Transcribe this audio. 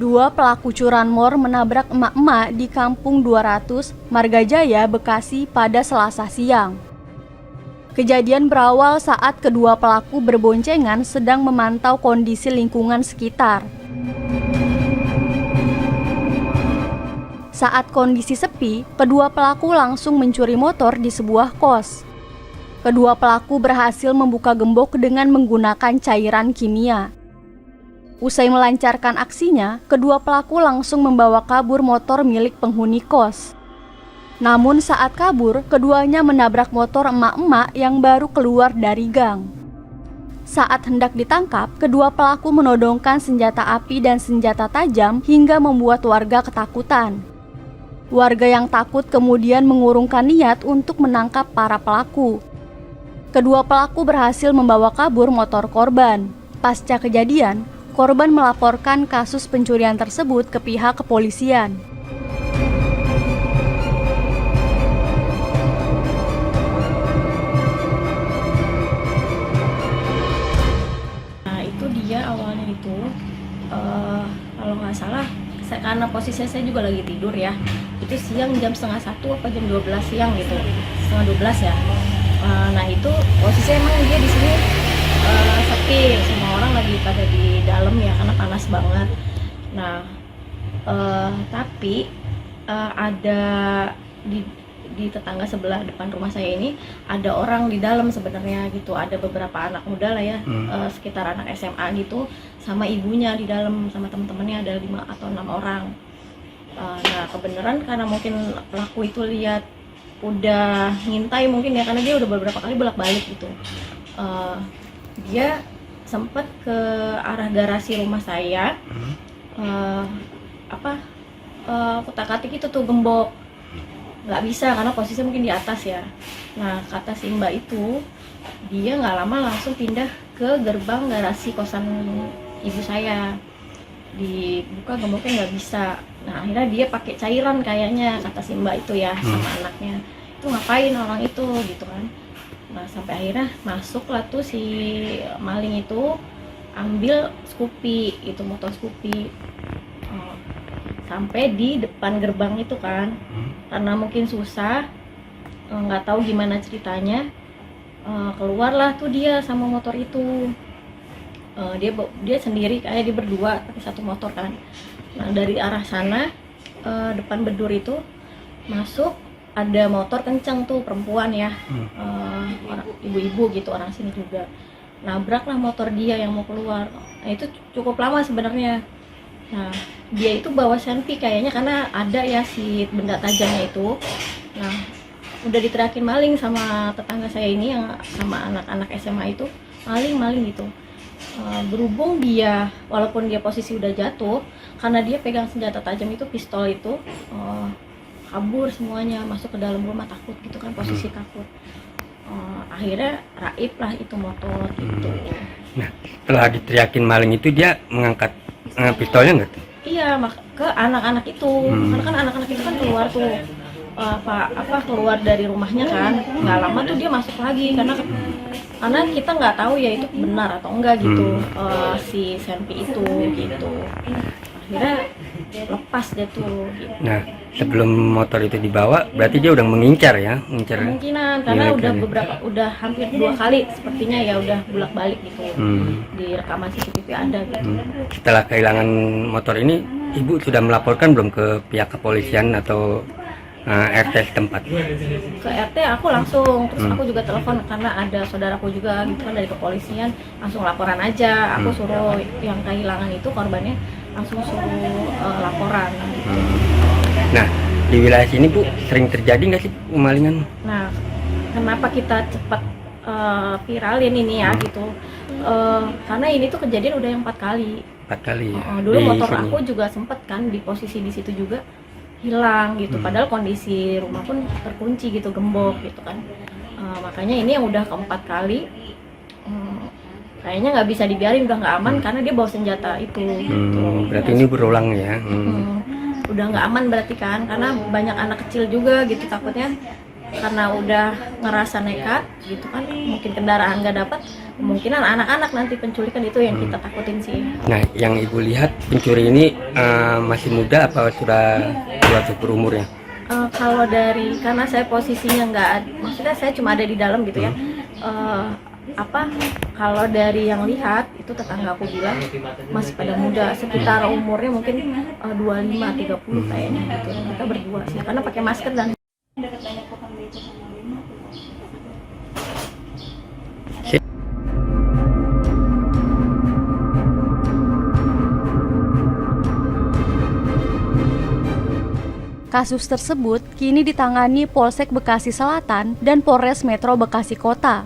Dua pelaku curanmor menabrak emak-emak di Kampung 200, Margajaya, Bekasi pada Selasa siang. Kejadian berawal saat kedua pelaku berboncengan sedang memantau kondisi lingkungan sekitar. Saat kondisi sepi, kedua pelaku langsung mencuri motor di sebuah kos. Kedua pelaku berhasil membuka gembok dengan menggunakan cairan kimia. Usai melancarkan aksinya, kedua pelaku langsung membawa kabur motor milik penghuni kos. Namun saat kabur, keduanya menabrak motor emak-emak yang baru keluar dari gang. Saat hendak ditangkap, kedua pelaku menodongkan senjata api dan senjata tajam hingga membuat warga ketakutan. Warga yang takut kemudian mengurungkan niat untuk menangkap para pelaku. Kedua pelaku berhasil membawa kabur motor korban. Pasca kejadian, korban melaporkan kasus pencurian tersebut ke pihak kepolisian. Nah itu dia awalnya itu, kalau nggak salah, karena posisinya saya juga lagi tidur ya. Itu siang jam 11:30 apa jam 12 siang gitu, 11:30 ya. Nah itu posisinya emang dia di sini sepi, semua orang lagi pada di dalam ya karena panas banget. Nah tapi ada di tetangga sebelah depan rumah saya ini ada orang di dalam sebenarnya gitu, ada beberapa anak muda lah ya, sekitar anak SMA gitu, sama ibunya di dalam sama teman-temannya, ada 5 atau 6 orang. Nah kebenaran karena mungkin pelaku itu lihat udah ngintai mungkin ya, karena dia udah beberapa kali bolak-balik gitu. Dia sempat ke arah garasi rumah saya, kutak-katik itu tuh gembok, nggak bisa karena posisinya mungkin di atas ya. Nah kata si mbak itu, dia nggak lama langsung pindah ke gerbang garasi kosan ibu saya, dibuka gemboknya nggak bisa. Nah akhirnya dia pakai cairan kayaknya, kata si mbak itu ya sama anaknya, itu ngapain orang itu gitu kan. Nah sampai akhirnya masuklah tuh si maling itu, ambil Scoopy, itu motor Scoopy, sampai di depan gerbang itu kan. Karena mungkin susah, nggak tahu gimana ceritanya, keluarlah tuh dia sama motor itu. Dia sendiri, kayak dia berdua pakai satu motor kan. Nah dari arah sana, depan bedur itu masuk, ada motor kenceng tuh perempuan ya, orang ibu-ibu gitu, orang sini juga. Nabraklah motor dia yang mau keluar. Nah itu cukup lama sebenarnya. Nah dia itu bawa senpi kayaknya, karena ada ya si benda tajamnya itu. Nah udah diteriakin maling sama tetangga saya ini yang sama anak-anak SMA itu, maling gitu. Berhubung dia, walaupun dia posisi udah jatuh, karena dia pegang senjata tajam itu, pistol itu, kabur semuanya, masuk ke dalam rumah, takut gitu kan, posisi takut. Akhirnya raib lah itu motor gitu. Nah setelah diteriakin maling itu dia mengangkat pistolnya nggak tuh? Iya, ke anak-anak itu, karena kan anak-anak itu kan keluar tuh, keluar dari rumahnya kan, nggak lama tuh dia masuk lagi, karena kita nggak tahu ya itu benar atau enggak gitu, si senpi itu gitu. Akhirnya lepas deh tuh gitu. Nah sebelum motor itu dibawa berarti dia udah mengincar ya, kemungkinan karena udah hampir 2 kali sepertinya ya, udah bolak-balik gitu. Di rekaman CCTV ada gitu. Setelah kehilangan motor ini, ibu sudah melaporkan belum ke pihak kepolisian atau RT setempat? Ke RT aku langsung, terus aku juga telepon karena ada saudaraku juga gitu kan dari kepolisian, langsung laporan aja. Aku suruh yang kehilangan itu korbannya langsung suruh laporan gitu. Nah di wilayah sini Bu sering terjadi nggak sih kemalingan? Nah kenapa kita cepat viralin ini ya gitu, karena ini tuh kejadian udah yang 4 kali. 4 kali ya? Dulu motor aku juga sempet kan di posisi di situ juga hilang gitu, padahal kondisi rumah pun terkunci gitu, gembok gitu kan. Makanya ini yang udah keempat kali, kayaknya nggak bisa dibiarin, udah nggak aman karena dia bawa senjata itu gitu. Berarti ini berulang ya? Udah nggak aman berarti kan, karena banyak anak kecil juga gitu, takutnya karena udah ngerasa nekat gitu kan, mungkin kendaraan nggak dapat, kemungkinan anak-anak nanti penculikan, itu yang kita takutin sih. Nah, yang ibu lihat pencuri ini masih muda apa sudah tua cukup umurnya? Kalau dari, karena saya posisinya maksudnya saya cuma ada di dalam gitu ya. Kalau dari yang lihat itu tetangga aku bilang masih pada muda, sekitar umurnya mungkin 25-30 kayaknya gitu. Kita berdua sih, karena pakai masker dan Kasus tersebut kini ditangani Polsek Bekasi Selatan dan Polres Metro Bekasi Kota.